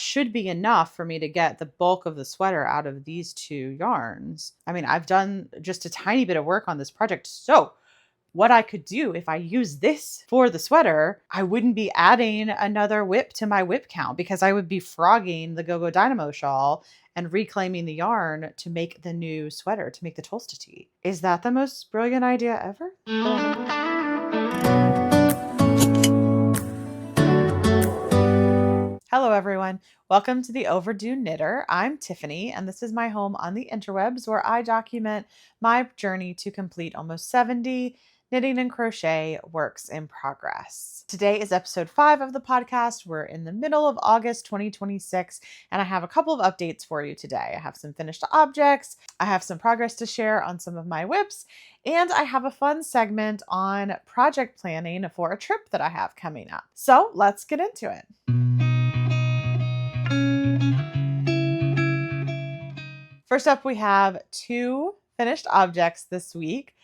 should be enough for me to get the bulk of the sweater out of these 2 yarns. I mean, I've done just a tiny bit of work on this project. So what I could do if I use this for the sweater, I wouldn't be adding another whip to my whip count because I would be frogging the Go-Go Dynamo shawl and reclaiming the yarn to make the new sweater, to make the Tolsta tee. Is that the most brilliant idea ever? Hello, everyone. Welcome to the Overdue Knitter. I'm Tiffany, and this is my home on the interwebs where I document my journey to complete almost 70 knitting and crochet works in progress. Today is episode 5 of the podcast. We're in the middle of August 2026, and I have a couple of updates for you today. I have some finished objects, I have some progress to share on some of my whips, and I have a fun segment on project planning for a trip that I have coming up. So let's get into it. First up, we have 2 finished objects this week.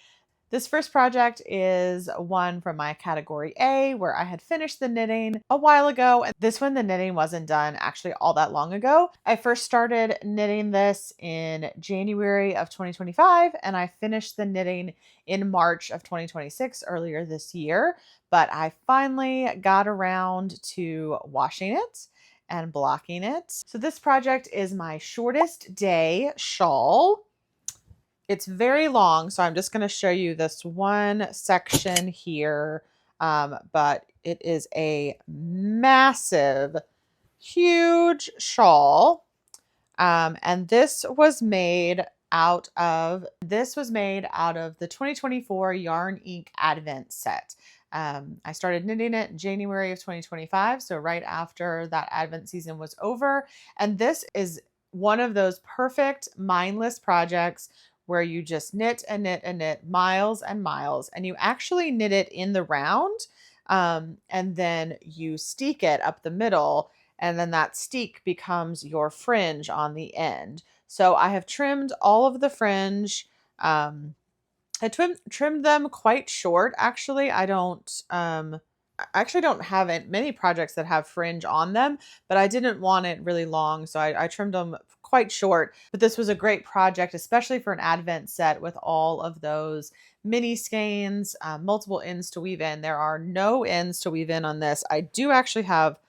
This first project is one from my category A, where I had finished the knitting a while ago. And this one, the knitting wasn't done actually all that long ago. I first started knitting this in January of 2025, and I finished the knitting in March of 2026, earlier this year. But I finally got around to washing it and blocking it. So this project is my shortest day shawl. It's very long, so I'm just going to show you this one section here, but it is a massive, huge shawl, and this was made out of the 2024 Yarn Ink Advent set. I started knitting it in January of 2025, so right after that Advent season was over, and this is one of those perfect mindless projects where you just knit and knit and knit miles and miles, and you actually knit it in the round, and then you steek it up the middle, and then that steek becomes your fringe on the end. So I have trimmed all of the fringe. I trimmed them quite short, actually. I actually don't have many projects that have fringe on them, but I didn't want it really long, so I trimmed them quite short. But this was a great project, especially for an Advent set with all of those mini skeins, multiple ends to weave in. There are no ends to weave in on this. I do actually have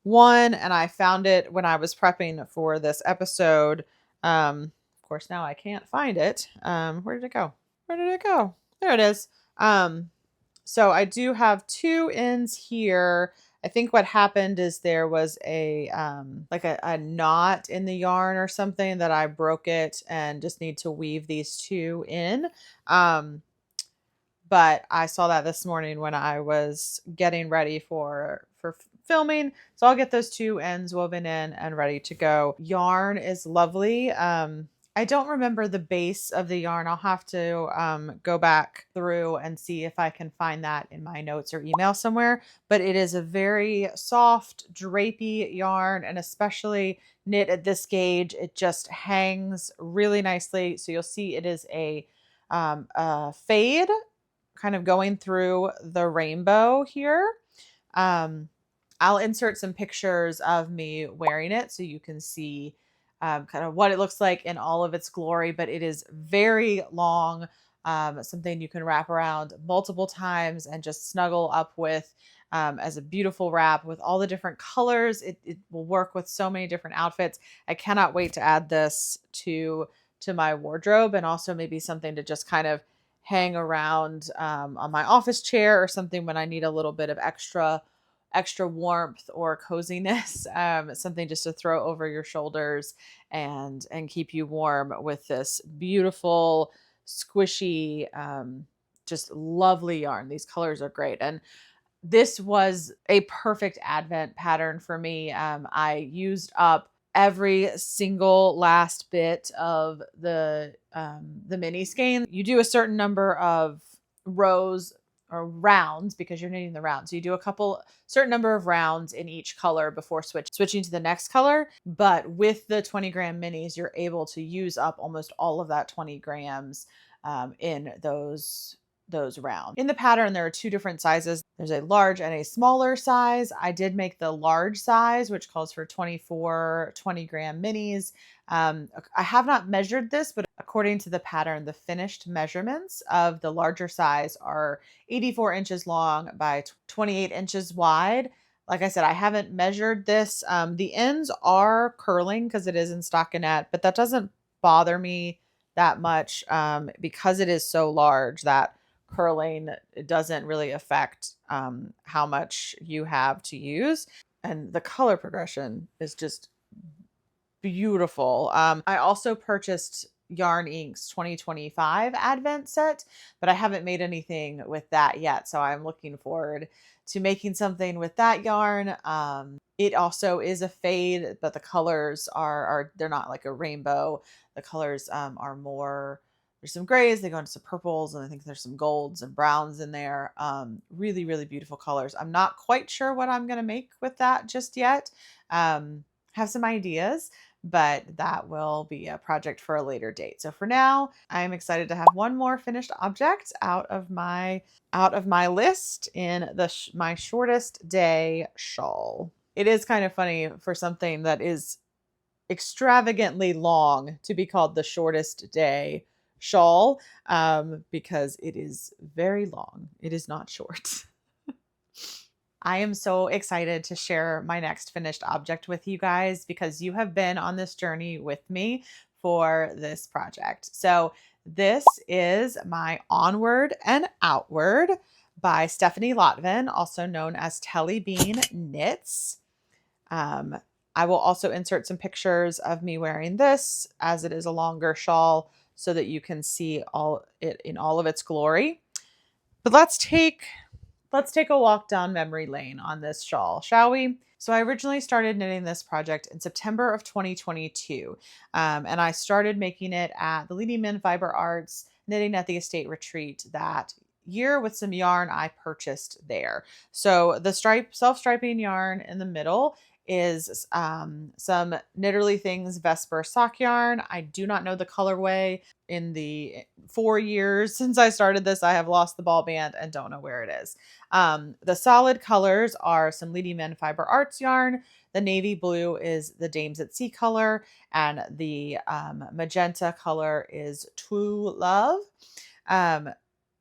one, and I found it when I was prepping for this episode. Of course, now I can't find it. Where did it go? Where did it go? There it is. So I do have 2 ends here. I think what happened is there was a knot in the yarn or something that I broke it and just need to weave these 2 in. But I saw that this morning when I was getting ready for filming. So I'll get those 2 ends woven in and ready to go. Yarn is lovely. I don't remember the base of the yarn. I'll have to go back through and see if I can find that in my notes or email somewhere. But it is a very soft, drapey yarn, and especially knit at this gauge, it just hangs really nicely. So you'll see it is a fade kind of going through the rainbow here. I'll insert some pictures of me wearing it so you can see kind of what it looks like in all of its glory, but it is very long, something you can wrap around multiple times and just snuggle up with as a beautiful wrap with all the different colors. It will work with so many different outfits. I cannot wait to add this to my wardrobe, and also maybe something to just kind of hang around on my office chair or something when I need a little bit of extra warmth or coziness, something just to throw over your shoulders and keep you warm with this beautiful, squishy, just lovely yarn. These colors are great. And this was a perfect Advent pattern for me. I used up every single last bit of the mini skein. You do a certain number of rows or rounds because you're knitting the round. So you do a certain number of rounds in each color before switching to the next color. But with the 20 gram minis, you're able to use up almost all of that 20 grams in those those round. In the pattern, there are two different sizes. There's a large and a smaller size. I did make the large size, which calls for 24 20-gram minis. I have not measured this, but according to the pattern, the finished measurements of the larger size are 84 inches long by 28 inches wide. Like I said, I haven't measured this. The ends are curling because it is in stockinette, but that doesn't bother me that much because it is so large that curling doesn't really affect how much you have to use. And the color progression is just beautiful. I also purchased Yarn Inc.'s 2025 Advent set, but I haven't made anything with that yet. So I'm looking forward to making something with that yarn. It also is a fade, but the colors are they're not like a rainbow. The colors are more, there's some grays, they go into some purples, and I think there's some golds and browns in there. Really, really beautiful colors. I'm not quite sure what I'm going to make with that just yet. Have some ideas, but that will be a project for a later date. So for now, I'm excited to have one more finished object out of my list in my shortest day shawl. It is kind of funny for something that is extravagantly long to be called the shortest day shawl, because it is very long. It is not short. I am so excited to share my next finished object with you guys because you have been on this journey with me for this project. So this is my Onward and Outward by Stephanie Lotvin, also known as Telly Bean Knits. I will also insert some pictures of me wearing this as it is a longer shawl so that you can see it in all of its glory. But let's take a walk down memory lane on this shawl, shall we? So I originally started knitting this project in September of 2022, and I started making it at the Leading Men Fiber Arts Knitting at the Estate Retreat that year with some yarn I purchased there. So the self-striping yarn in the middle is some Knitterly Things Vesper sock yarn. I do not know the colorway. In the 4 years since I started this, I have lost the ball band and don't know where it is. The solid colors are some Leading Men Fiber Arts yarn. The navy blue is the Dames at Sea color, and the magenta color is True Love. And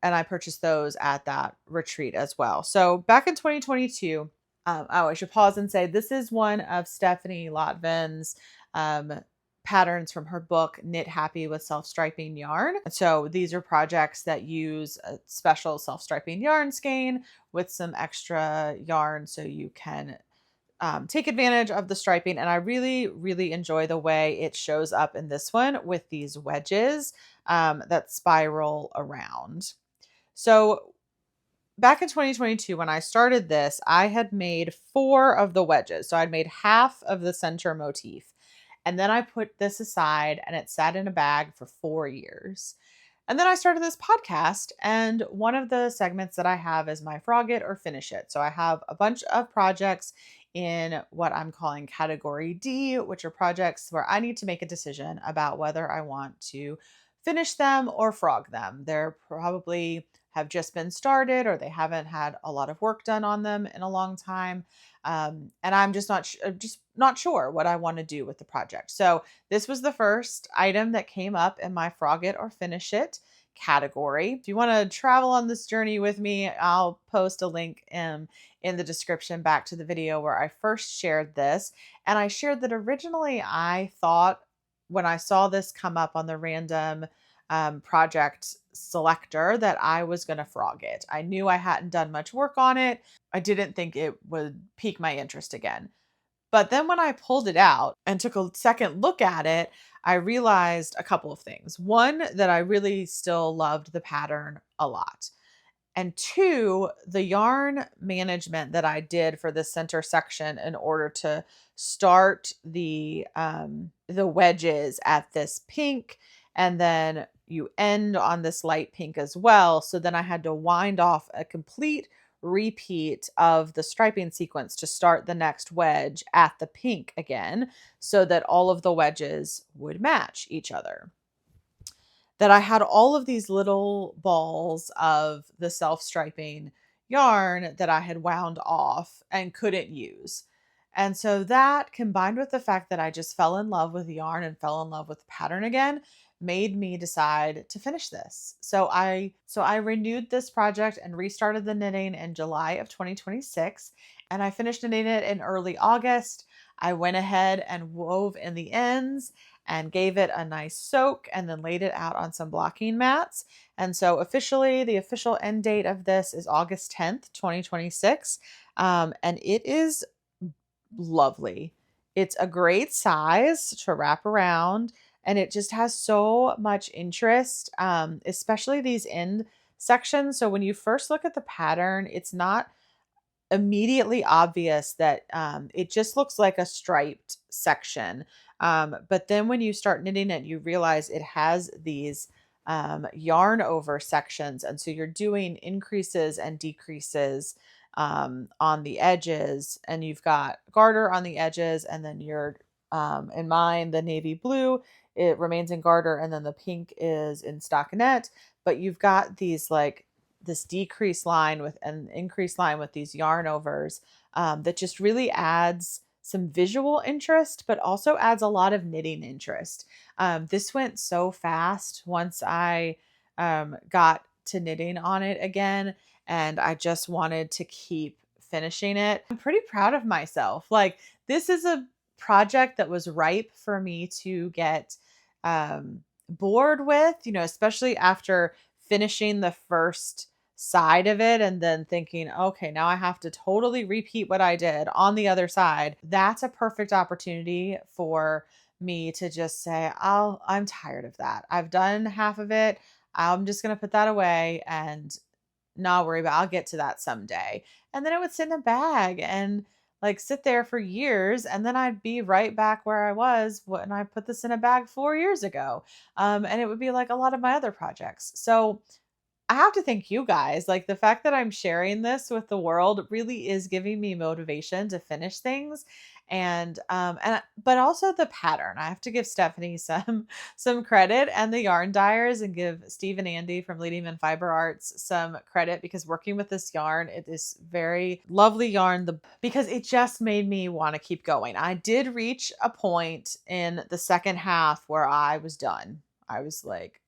I purchased those at that retreat as well. So back in 2022, I should pause and say this is one of Stephanie Lotvin's patterns from her book, Knit Happy with Self-Striping Yarn. So these are projects that use a special self-striping yarn skein with some extra yarn so you can take advantage of the striping. And I really, really enjoy the way it shows up in this one with these wedges that spiral around. So back in 2022, when I started this, I had made 4 of the wedges. So I'd made half of the center motif. And then I put this aside and it sat in a bag for 4 years. And then I started this podcast, and one of the segments that I have is my frog it or finish it. So I have a bunch of projects in what I'm calling category D, which are projects where I need to make a decision about whether I want to finish them or frog them. They're probably have just been started or they haven't had a lot of work done on them in a long time. And I'm just not sure what I want to do with the project. So this was the first item that came up in my frog it or finish it category. If you want to travel on this journey with me, I'll post a link in the description back to the video where I first shared this. And I shared that originally I thought when I saw this come up on the random project selector that I was going to frog it. I knew I hadn't done much work on it. I didn't think it would pique my interest again. But then when I pulled it out and took a second look at it, I realized a couple of things. One, that I really still loved the pattern a lot. And 2, the yarn management that I did for the center section in order to start the wedges at this pink, and then you end on this light pink as well. So then I had to wind off a complete repeat of the striping sequence to start the next wedge at the pink again, so that all of the wedges would match each other. that I had all of these little balls of the self-striping yarn that I had wound off and couldn't use. And so that combined with the fact that I just fell in love with yarn and fell in love with the pattern again made me decide to finish this. So I renewed this project and restarted the knitting in July of 2026, and I finished knitting it in early August. I went ahead and wove in the ends and gave it a nice soak and then laid it out on some blocking mats. And so officially, the official end date of this is August 10th, 2026. And it is lovely. It's a great size to wrap around, and it just has so much interest, especially these end sections. So when you first look at the pattern, it's not immediately obvious that it just looks like a striped section. But then when you start knitting it, you realize it has these yarn over sections. And so you're doing increases and decreases on the edges, and you've got garter on the edges, and then you're, in mine, the navy blue, it remains in garter, and then the pink is in stockinette. But you've got these like this decrease line with an increase line with these yarn overs, that just really adds some visual interest, but also adds a lot of knitting interest. This went so fast once I got to knitting on it again, and I just wanted to keep finishing it. I'm pretty proud of myself. Like, this is a project that was ripe for me to get bored with, especially after finishing the first side of it and then thinking, okay, now I have to totally repeat what I did on the other side. That's a perfect opportunity for me to just say, I'm tired of that. I've done half of it. I'm just going to put that away and not worry about, I'll get to that someday. And then it would sit in a bag and like sit there for years. And then I'd be right back where I was when I put this in a bag 4 years ago. And it would be like a lot of my other projects. So I have to thank you guys. Like, the fact that I'm sharing this with the world really is giving me motivation to finish things. But also the pattern. I have to give Stephanie some credit, and the yarn dyers, and give Steve and Andy from Leading Men Fiber Arts some credit, because working with this yarn, it is very lovely yarn, because it just made me want to keep going. I did reach a point in the second half where I was done. I was like,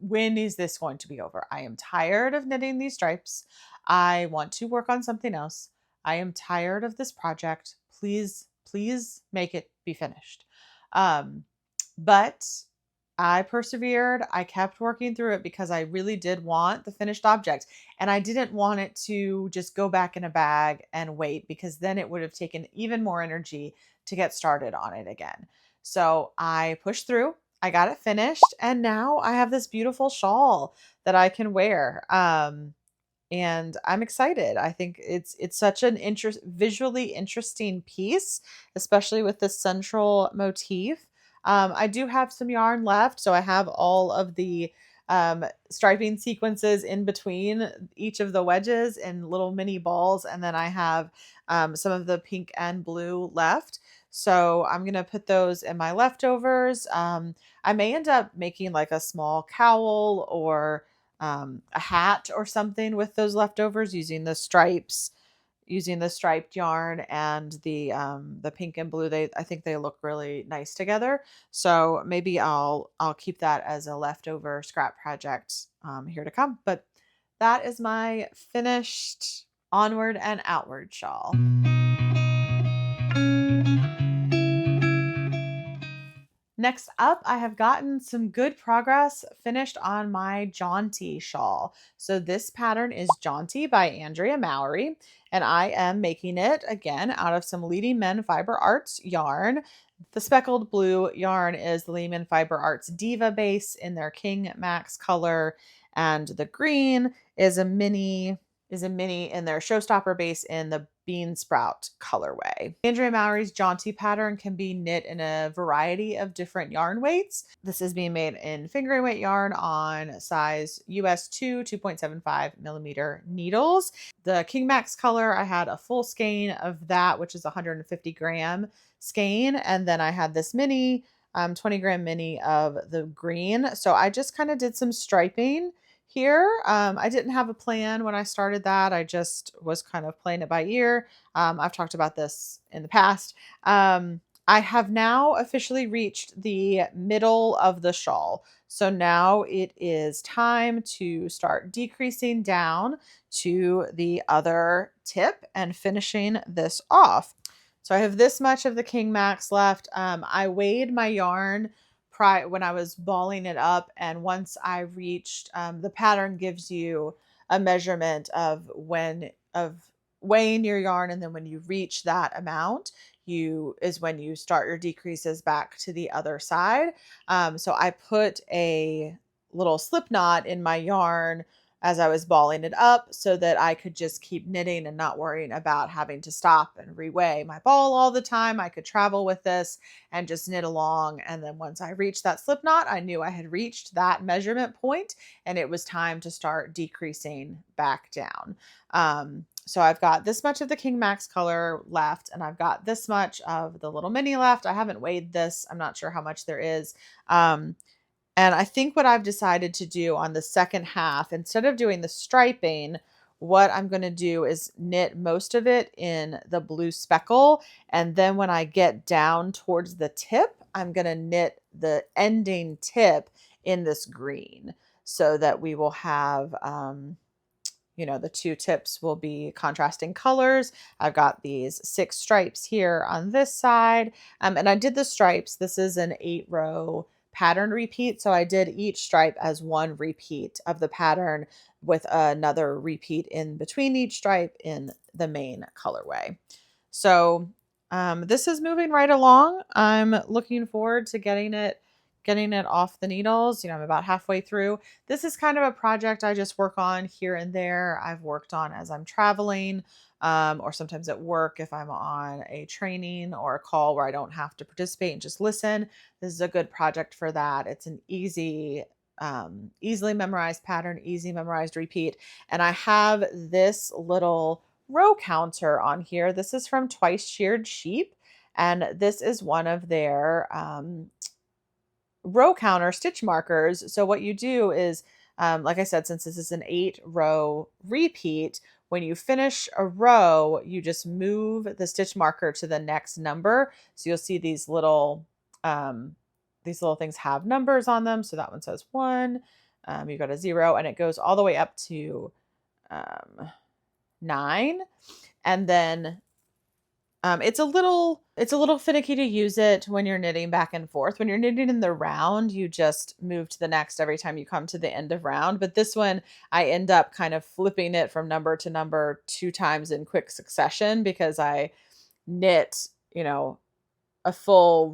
when is this going to be over? I am tired of knitting these stripes. I want to work on something else. I am tired of this project. Please, please make it be finished. But I persevered. I kept working through it because I really did want the finished object. And I didn't want it to just go back in a bag and wait, because then it would have taken even more energy to get started on it again. So I pushed through. I got it finished, and now I have this beautiful shawl that I can wear. And I'm excited. I think it's such an visually interesting piece, especially with the central motif. I do have some yarn left, so I have all of the striping sequences in between each of the wedges in little mini balls, and then I have some of the pink and blue left. So I'm going to put those in my leftovers. I may end up making like a small cowl or a hat or something with those leftovers, using the stripes, using the striped yarn and the pink and blue. I think they look really nice together. So maybe I'll keep that as a leftover scrap project here to come. But that is my finished Onward and Outward shawl. Next up, I have gotten some good progress finished on my Jaunty shawl. So this pattern is Jaunty by Andrea Mowry, and I am making it again out of some Leading Men Fiber Arts yarn. The speckled blue yarn is the Leading Men Fiber Arts Diva base in their King Max color, and the green is a mini in their Showstopper base in the Bean Sprout colorway. Andrea Mowry's Jaunty pattern can be knit in a variety of different yarn weights. This is being made in fingering weight yarn on size US 2.75 millimeter needles. The King Max color, I had a full skein of that, which is 150 gram skein, and then I had this mini 20 gram mini of the green. So I just kind of did some striping here. I didn't have a plan when I started that. I just was kind of playing it by ear. I've talked about this in the past. I have now officially reached the middle of the shawl. So now it is time to start decreasing down to the other tip and finishing this off. So I have this much of the King Max left. I weighed my yarn when I was balling it up, and once I reached, the pattern gives you a measurement of weighing your yarn, and then when you reach that amount, is when you start your decreases back to the other side. So I put a little slip knot in my yarn as I was balling it up so that I could just keep knitting and not worrying about having to stop and reweigh my ball all the time. I could travel with this and just knit along. And then once I reached that slip knot, I knew I had reached that measurement point and it was time to start decreasing back down. So I've got this much of the King Max color left, and I've got this much of the little mini left. I haven't weighed this. I'm not sure how much there is. And I think what I've decided to do on the second half, instead of doing the striping, what I'm going to do is knit most of it in the blue speckle. And then when I get down towards the tip, I'm going to knit the ending tip in this green so that we will have, the two tips will be contrasting colors. I've got these 6 stripes here on this side. And I did the stripes. This is an 8-row pattern repeat. So I did each stripe as one repeat of the pattern with another repeat in between each stripe in the main colorway. So this is moving right along. I'm looking forward to getting it off the needles. I'm about halfway through. This is kind of a project I just work on here and there. I've worked on as I'm traveling, or sometimes at work if I'm on a training or a call where I don't have to participate and just listen. This is a good project for that. It's an easily memorized pattern, easy memorized repeat. And I have this little row counter on here. This is from Twice Sheared Sheep. And this is one of their row counter stitch markers. So what you do is, like I said, since this is an 8-row repeat, when you finish a row, you just move the stitch marker to the next number. So you'll see these little things have numbers on them. So that one says 1, you go to 0, and it goes all the way up to 9. And then it's a little finicky to use it when you're knitting back and forth. When you're knitting in the round, you just move to the next every time you come to the end of round. But this one, I end up kind of flipping it from number to number 2 times in quick succession because I knit, a full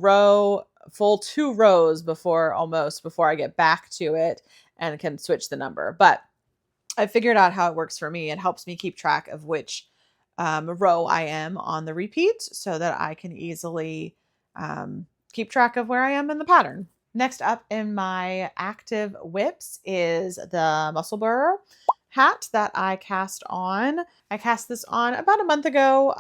2 rows before I get back to it and can switch the number. But I figured out how it works for me. It helps me keep track of which row I am on the repeat so that I can easily keep track of where I am in the pattern. Next up in my active whips is the Musselburgh hat that I cast on. I cast this on about a month ago,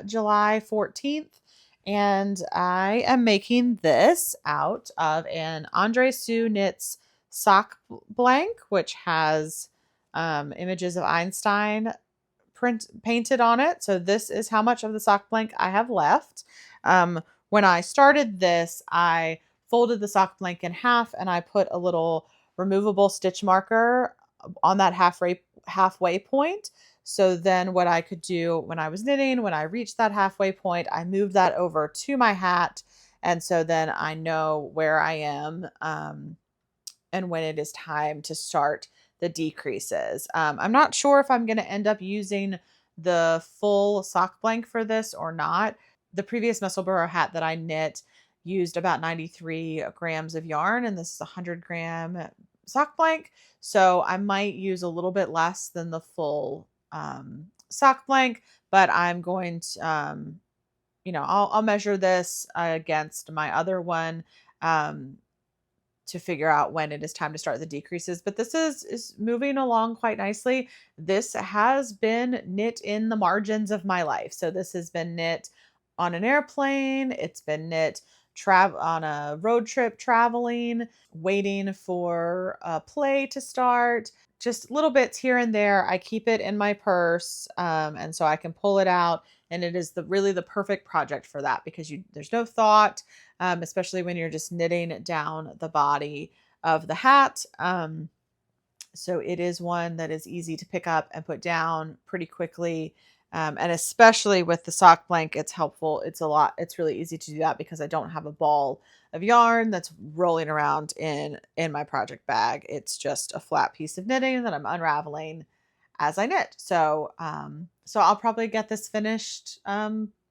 July 14th. And I am making this out of an Andre Sue Knits sock blank, which has images of Einstein painted on it. So this is how much of the sock blank I have left. When I started this, I folded the sock blank in half and I put a little removable stitch marker on that halfway point. So then what I could do when I was knitting, when I reached that halfway point, I moved that over to my hat. And so then I know where I am and when it is time to start the decreases. I'm not sure if I'm going to end up using the full sock blank for this or not. The previous Musselburgh hat that I knit used about 93 grams of yarn, and this is a 100-gram sock blank. So I might use a little bit less than the full sock blank, but I'm going to, I'll measure this against my other one to figure out when it is time to start the decreases. But this is moving along quite nicely. This has been knit in the margins of my life. So this has been knit on an airplane. It's been knit on a road trip traveling, waiting for a play to start, just little bits here and there. I keep it in my purse, and so I can pull it out, and it is really the perfect project for that because there's no thought, especially when you're just knitting down the body of the hat. So it is one that is easy to pick up and put down pretty quickly. And especially with the sock blank, it's helpful. It's really easy to do that because I don't have a ball of yarn that's rolling around in my project bag. It's just a flat piece of knitting that I'm unraveling as I knit. So I'll probably get this finished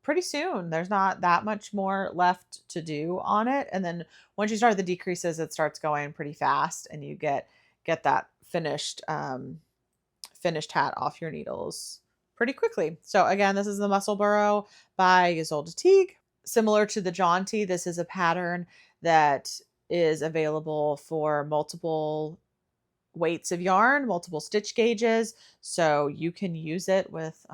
pretty soon. There's not that much more left to do on it. And then once you start the decreases, it starts going pretty fast and you get that finished hat off your needles pretty quickly. So again, this is the Musselburgh by Jaunty. Similar to the Jaunty, this is a pattern that is available for multiple weights of yarn, multiple stitch gauges. So you can use it with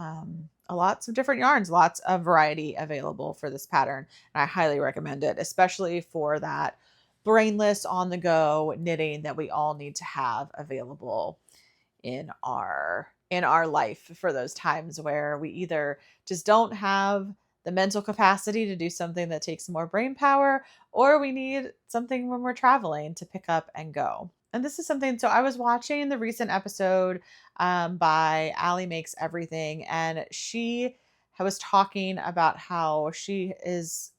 lots of different yarns, lots of variety available for this pattern. And I highly recommend it, especially for that brainless on the go knitting that we all need to have available in our life for those times where we either just don't have the mental capacity to do something that takes more brain power, or we need something when we're traveling to pick up and go. And this is something, so I was watching the recent episode by Allie Makes Everything, and she was talking about how she is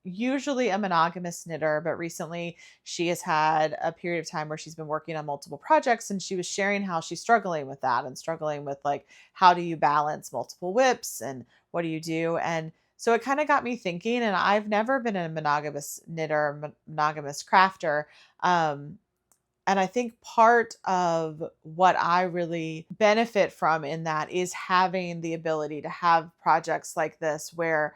usually a monogamous knitter, but recently she has had a period of time where she's been working on multiple projects, and she was sharing how she's struggling with that and struggling with like, how do you balance multiple whips and what do you do? And so it kind of got me thinking, and I've never been a monogamous knitter, monogamous crafter. And I think part of what I really benefit from in that is having the ability to have projects like this where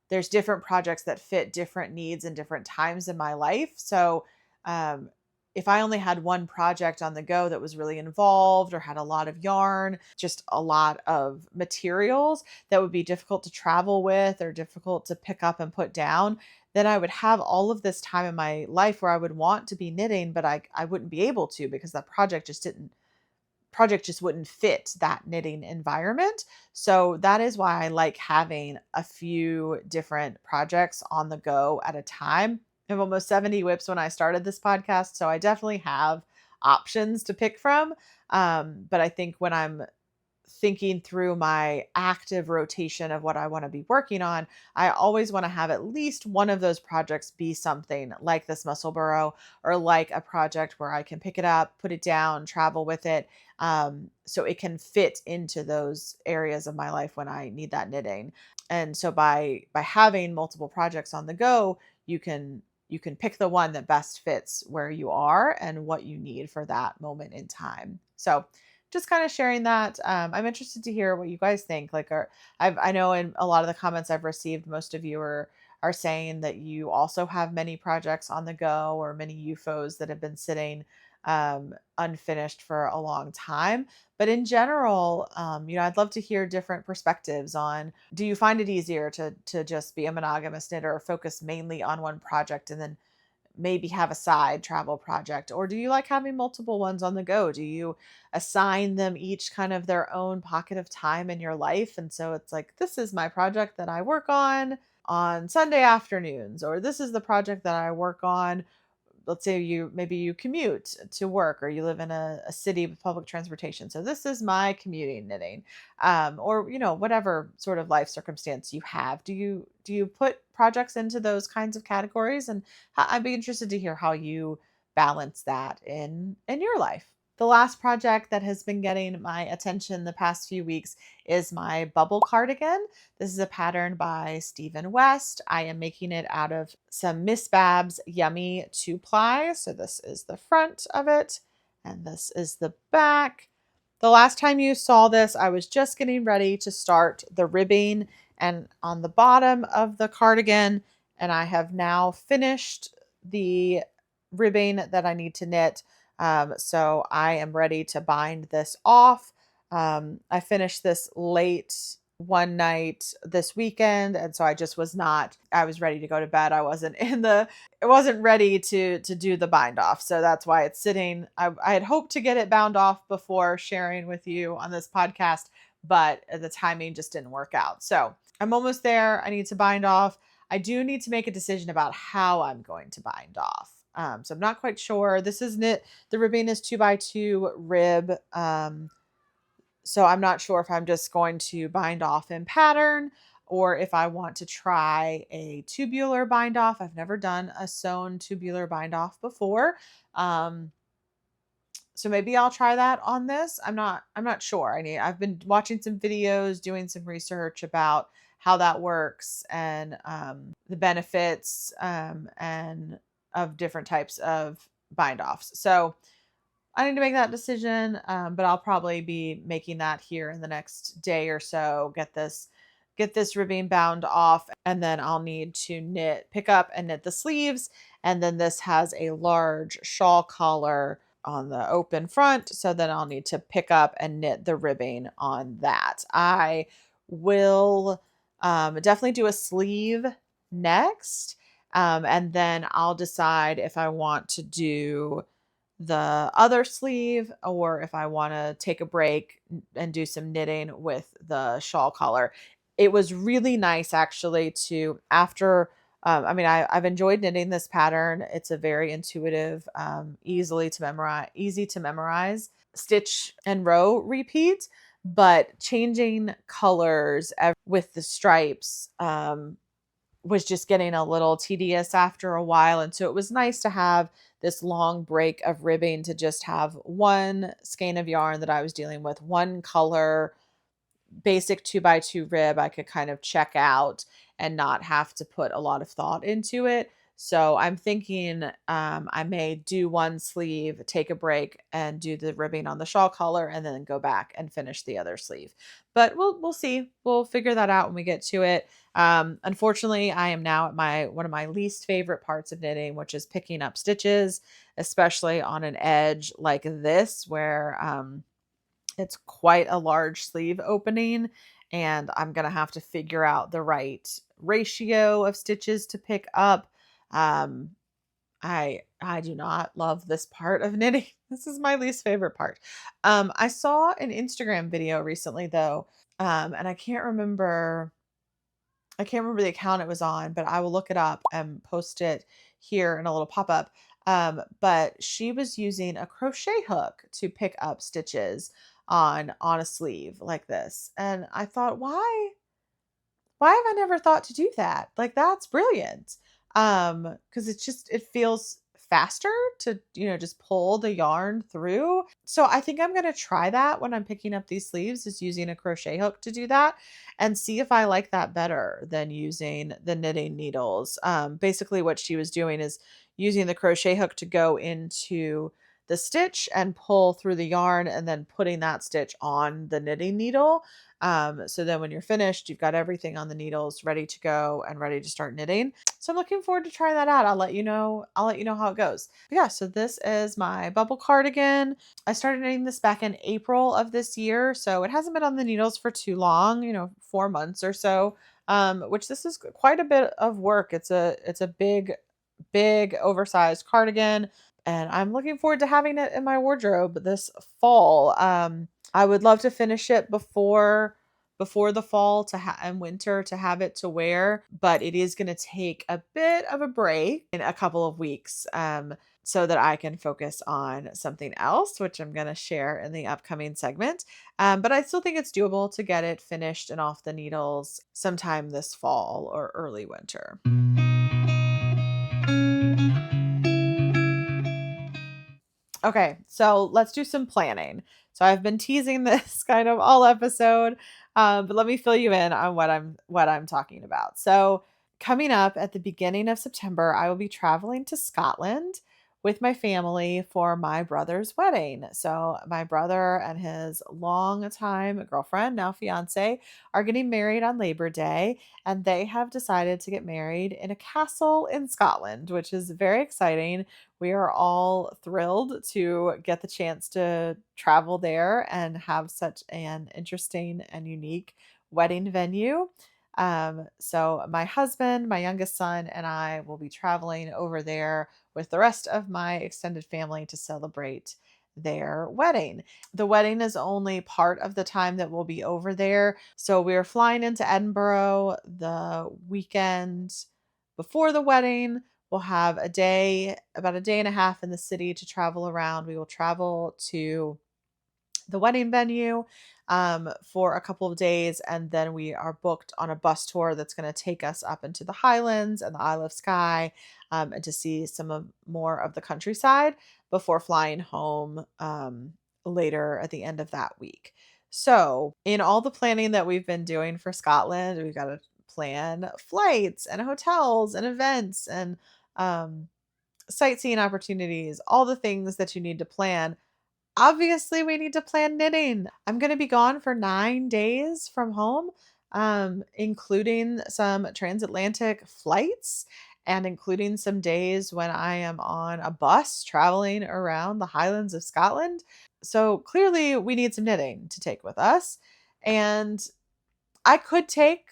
there's different projects that fit different needs and different times in my life. So if I only had one project on the go that was really involved or had a lot of yarn, just a lot of materials that would be difficult to travel with or difficult to pick up and put down, then I would have all of this time in my life where I would want to be knitting, but I wouldn't be able to because that project just wouldn't fit that knitting environment. So that is why I like having a few different projects on the go at a time. I have almost 70 whips when I started this podcast, so I definitely have options to pick from. But I think when I'm thinking through my active rotation of what I want to be working on, I always want to have at least one of those projects be something like this Musselburgh, or like a project where I can pick it up, put it down, travel with it. So it can fit into those areas of my life when I need that knitting. And so by having multiple projects on the go, you can pick the one that best fits where you are and what you need for that moment in time. So just kind of sharing that. I'm interested to hear what you guys think. Like, I know in a lot of the comments I've received, most of you are saying that you also have many projects on the go or many UFOs that have been sitting unfinished for a long time. But in general, I'd love to hear different perspectives on, do you find it easier to just be a monogamous knitter or focus mainly on one project and then maybe have a side travel project? Or do you like having multiple ones on the go? Do you assign them each kind of their own pocket of time in your life? And so it's like, this is my project that I work on Sunday afternoons, or this is the project that I work on. Let's say maybe you commute to work, or you live in a city with public transportation. So this is my commuting knitting, or whatever sort of life circumstance you have. Do you put projects into those kinds of categories? And I'd be interested to hear how you balance that in your life. The last project that has been getting my attention the past few weeks is my bubble cardigan. This is a pattern by Stephen West. I am making it out of some Miss Babs Yummy 2-ply. So this is the front of it, and this is the back. The last time you saw this, I was just getting ready to start the ribbing and on the bottom of the cardigan, and I have now finished the ribbing that I need to knit. So I am ready to bind this off. I finished this late one night this weekend, and so I just was not, I was ready to go to bed. I wasn't ready to do the bind off. So that's why it's sitting. I had hoped to get it bound off before sharing with you on this podcast, but the timing just didn't work out. So I'm almost there. I need to bind off. I do need to make a decision about how I'm going to bind off. So I'm not quite sure. This is knit. The ribbing is 2x2 rib. So I'm not sure if I'm just going to bind off in pattern or if I want to try a tubular bind off. I've never done a sewn tubular bind off before. So maybe I'll try that on this. I'm not sure. I've been watching some videos, doing some research about how that works and the benefits and of different types of bind offs. So I need to make that decision, but I'll probably be making that here in the next day or so. Get this ribbing bound off, and then I'll need to pick up and knit the sleeves. And then this has a large shawl collar on the open front, so then I'll need to pick up and knit the ribbing on that. I will definitely do a sleeve next, and then I'll decide if I want to do the other sleeve or if I want to take a break and do some knitting with the shawl collar. It was really nice actually to after I've enjoyed knitting this pattern. It's a very intuitive, easy to memorize stitch and row repeat, but changing colors with the stripes was just getting a little tedious after a while. And so it was nice to have this long break of ribbing to just have one skein of yarn that I was dealing with, one color, basic 2x2 rib I could kind of check out and not have to put a lot of thought into it. So I'm thinking I may do one sleeve, take a break, and do the ribbing on the shawl collar, and then go back and finish the other sleeve. But we'll see. We'll figure that out when we get to it. Unfortunately, I am now at one of my least favorite parts of knitting, which is picking up stitches, especially on an edge like this, where it's quite a large sleeve opening, and I'm going to have to figure out the right ratio of stitches to pick up. Um, I do not love this part of knitting. This is my least favorite part. I saw an Instagram video recently though, and I can't remember the account it was on, but I will look it up and post it here in a little pop-up. But she was using a crochet hook to pick up stitches on a sleeve like this. And I thought, why have I never thought to do that? Like that's brilliant. Because it feels faster to, just pull the yarn through. So I think I'm going to try that when I'm picking up these sleeves, is using a crochet hook to do that and see if I like that better than using the knitting needles. Basically what she was doing is using the crochet hook to go into the stitch and pull through the yarn and then putting that stitch on the knitting needle. So then when you're finished, you've got everything on the needles ready to go and ready to start knitting. So I'm looking forward to trying that out. I'll let you know how it goes. But yeah, so this is my bubble cardigan. I started knitting this back in April of this year, so it hasn't been on the needles for too long, 4 months or so. Which this is quite a bit of work. It's a big oversized cardigan, and I'm looking forward to having it in my wardrobe this fall. I would love to finish it before the fall and winter to have it to wear, but it is going to take a bit of a break in a couple of weeks so that I can focus on something else, which I'm going to share in the upcoming segment. But I still think it's doable to get it finished and off the needles sometime this fall or early winter. Okay, so let's do some planning. So I've been teasing this kind of all episode, but let me fill you in on what I'm talking about. So coming up at the beginning of September, I will be traveling to Scotland with my family for my brother's wedding. So my brother and his long-time girlfriend, now fiance, are getting married on Labor Day, and they have decided to get married in a castle in Scotland, which is very exciting. We are all thrilled to get the chance to travel there and have such an interesting and unique wedding venue. So my husband, my youngest son, and I will be traveling over there with the rest of my extended family to celebrate their wedding. The wedding is only part of the time that we'll be over there. So we're flying into Edinburgh the weekend before the wedding. We'll have about a day and a half in the city to travel around. We will travel to the wedding venue for a couple of days, and then we are booked on a bus tour that's going to take us up into the Highlands and the Isle of Skye, and to see more of the countryside before flying home later at the end of that week. So, in all the planning that we've been doing for Scotland, we've got to plan flights and hotels and events and um, sightseeing opportunities, all the things that you need to plan. Obviously, we need to plan knitting. I'm going to be gone for 9 days from home, including some transatlantic flights and including some days when I am on a bus traveling around the Highlands of Scotland. So clearly, we need some knitting to take with us. And I could take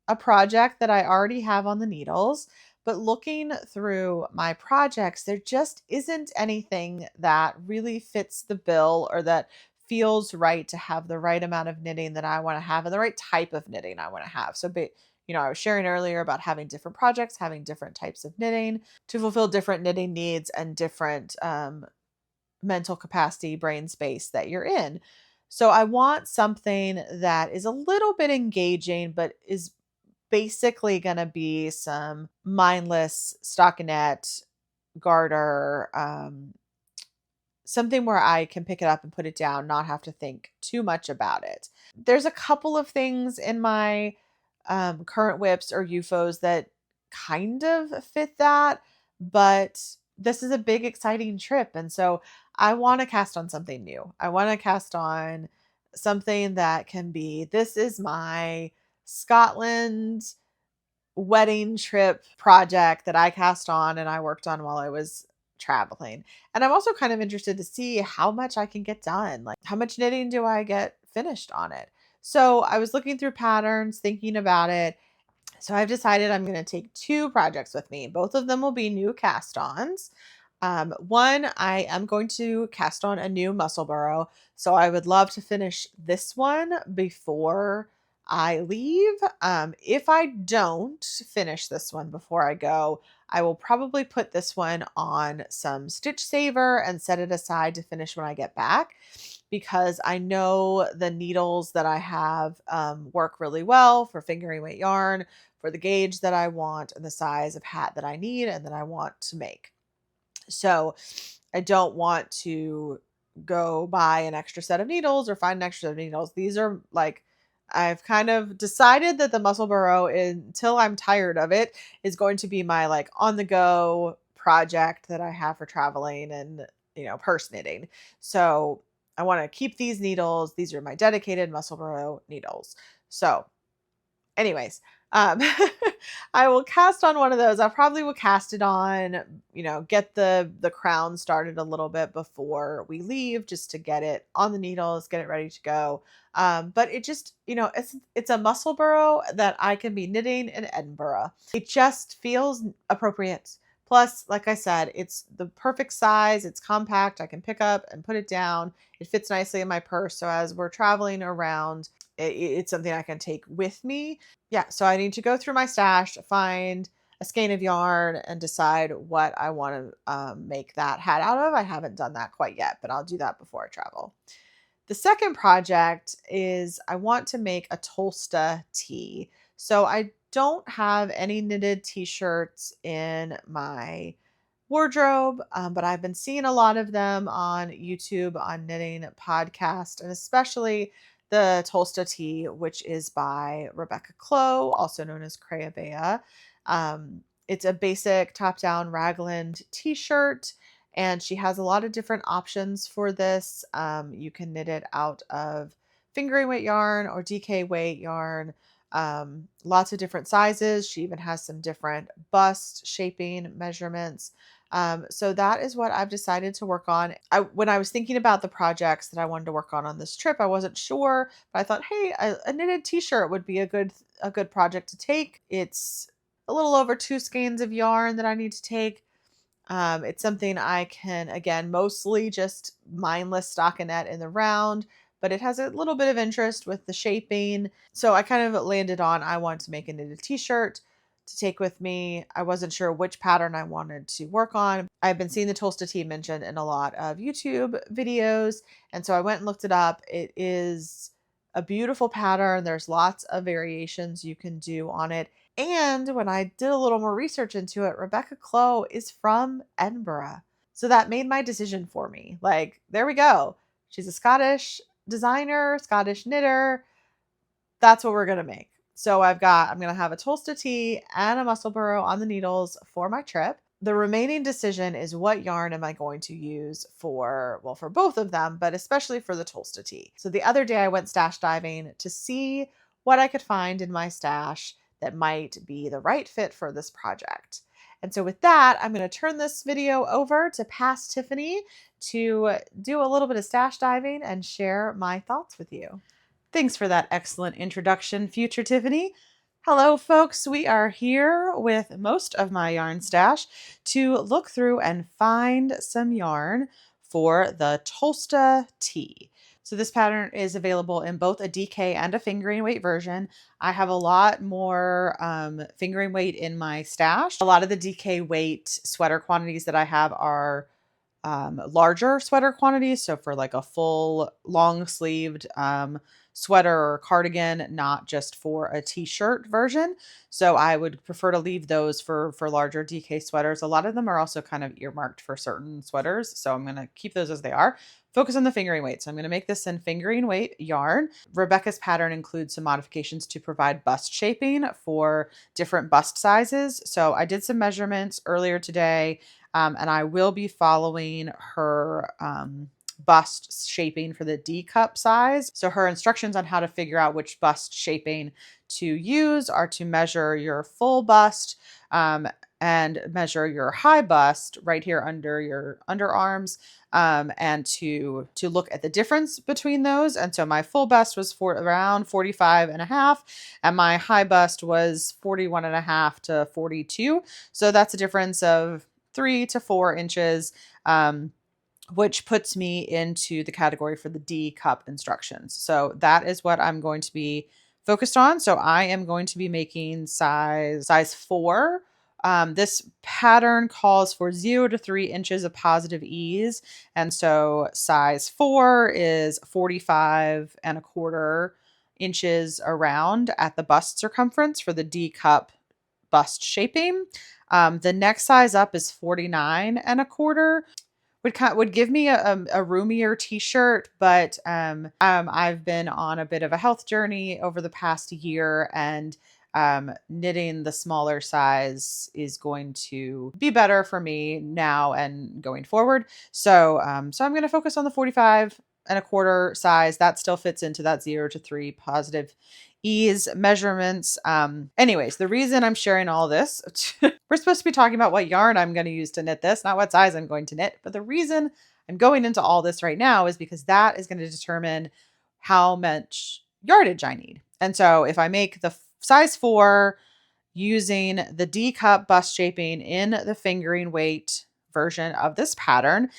a project that I already have on the needles, but looking through my projects, there just isn't anything that really fits the bill or that feels right to have the right amount of knitting that I want to have and the right type of knitting I want to have. So, I was sharing earlier about having different projects, having different types of knitting to fulfill different knitting needs and different mental capacity, brain space that you're in. So I want something that is a little bit engaging, but is basically going to be some mindless stockinette garter, something where I can pick it up and put it down, not have to think too much about it. There's a couple of things in my current whips or UFOs that kind of fit that, but this is a big, exciting trip. And so I want to cast on something new. I want to cast on something that can be this is my Scotland wedding trip project that I cast on and I worked on while I was traveling. And I'm also kind of interested to see how much I can get done. Like, how much knitting do I get finished on it? So I was looking through patterns, thinking about it. So I've decided I'm going to take 2 projects with me. Both of them will be new cast ons. One, I am going to cast on a new Musselburgh. So I would love to finish this one before I leave. If I don't finish this one before I go, I will probably put this one on some stitch saver and set it aside to finish when I get back, because I know the needles that I have work really well for fingering weight yarn, for the gauge that I want and the size of hat that I need and that I want to make. So I don't want to go buy an extra set of needles or find an extra set of needles. These are like, I've kind of decided that the Musselburgh, until I'm tired of it, is going to be my like on the go project that I have for traveling and, purse knitting. So I want to keep these needles. These are my dedicated Musselburgh needles. So anyways, um, I will cast on one of those. I probably will cast it on, get the crown started a little bit before we leave, just to get it on the needles, get it ready to go. But it just, it's a Musselburgh that I can be knitting in Edinburgh. It just feels appropriate. Plus, like I said, it's the perfect size. It's compact. I can pick up and put it down. It fits nicely in my purse. So as we're traveling around, it's something I can take with me. Yeah, so I need to go through my stash, find a skein of yarn, and decide what I want to make that hat out of. I haven't done that quite yet, but I'll do that before I travel. The second project is I want to make a Tolsta tee. So I don't have any knitted t-shirts in my wardrobe, but I've been seeing a lot of them on YouTube, on Knitting Podcast, and especially the Tolsta tee, which is by Rebecca Clow, also known as Crayabea. It's a basic top-down raglan t-shirt, and she has a lot of different options for this. You can knit it out of fingering weight yarn or DK weight yarn. Lots of different sizes. She even has some different bust shaping measurements. So that is what I've decided to work on. When I was thinking about the projects that I wanted to work on this trip, I wasn't sure, but I thought, hey, a knitted t-shirt would be a good project to take. It's a little over 2 skeins of yarn that I need to take. It's something I can, again, mostly just mindless stockinette in the round, but it has a little bit of interest with the shaping. So I kind of landed on, I wanted to make a knitted t-shirt to take with me. I wasn't sure which pattern I wanted to work on. I've been seeing the Tulsta tee mentioned in a lot of YouTube videos, and so I went and looked it up. It is a beautiful pattern. There's lots of variations you can do on it. And when I did a little more research into it, Rebecca Clow is from Edinburgh. So that made my decision for me. Like, there we go. She's a Scottish designer, Scottish knitter. That's what we're going to make. So I'm going to have a Tulsta tee and a Musselburgh on the needles for my trip. The remaining decision is what yarn am I going to use for both of them, but especially for the Tulsta tee. So the other day I went stash diving to see what I could find in my stash that might be the right fit for this project. And so with that, I'm going to turn this video over to Past Tiffany to do a little bit of stash diving and share my thoughts with you. Thanks for that excellent introduction, Future Tiffany. Hello, folks. We are here with most of my yarn stash to look through and find some yarn for the Tulsta tee. So this pattern is available in both a DK and a fingering weight version. I have a lot more fingering weight in my stash. A lot of the DK weight sweater quantities that I have are larger sweater quantities. So for like a full long sleeved sweater or cardigan, not just for a t-shirt version. So I would prefer to leave those for larger DK sweaters. A lot of them are also kind of earmarked for certain sweaters. So I'm going to keep those as they are. Focus on the fingering weight. So I'm going to make this in fingering weight yarn. Rebecca's pattern includes some modifications to provide bust shaping for different bust sizes. So I did some measurements earlier today, and I will be following her bust shaping for the D cup size. So her instructions on how to figure out which bust shaping to use are to measure your full bust and measure your high bust right here under your underarms, and to look at the difference between those. And so my full bust was around 45.5, and my high bust was 41.5 to 42. So that's a difference of 3 to 4 inches, which puts me into the category for the D cup instructions. So that is what I'm going to be focused on. So I am going to be making size 4. This pattern calls for 0 to 3 inches of positive ease. And so size 4 is 45.25 inches around at the bust circumference for the D cup bust shaping. The next size up is 49.25. Would give me a roomier t-shirt, but I've been on a bit of a health journey over the past year, and knitting the smaller size is going to be better for me now and going forward. So I'm going to focus on the 45.25 size. That still fits into that 0 to 3 positive ease measurements. Anyways, the reason I'm sharing all this, we're supposed to be talking about what yarn I'm going to use to knit this, not what size I'm going to knit. But the reason I'm going into all this right now is because that is going to determine how much yardage I need. And so if I make the size 4 using the D cup bust shaping in the fingering weight version of this pattern,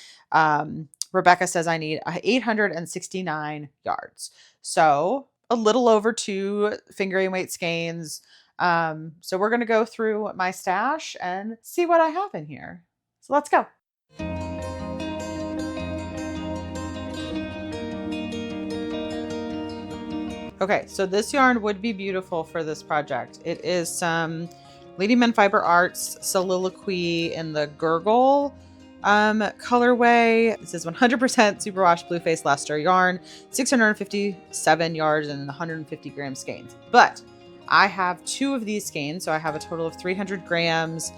Rebecca says I need 869 yards. So a little over 2 fingering weight skeins. So we're going to go through my stash and see what I have in here. So let's go. Okay, so this yarn would be beautiful for this project. It is some Lady Men Fiber Arts Soliloquy in the Gurgle colorway. This is 100% superwash blue face luster yarn, 657 yards and 150 gram skeins. But I have 2 of these skeins, so I have a total of 300 grams,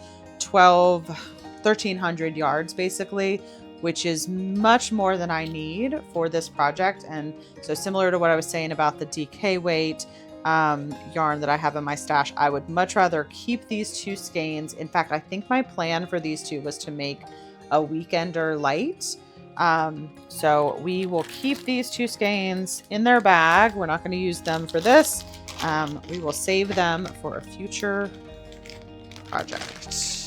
1,300 yards basically, which is much more than I need for this project. And so similar to what I was saying about the DK weight, yarn that I have in my stash. I would much rather keep these 2 skeins. In fact, I think my plan for these 2 was to make a weekender light. So we will keep these 2 skeins in their bag. We're not going to use them for this. We will save them for a future project.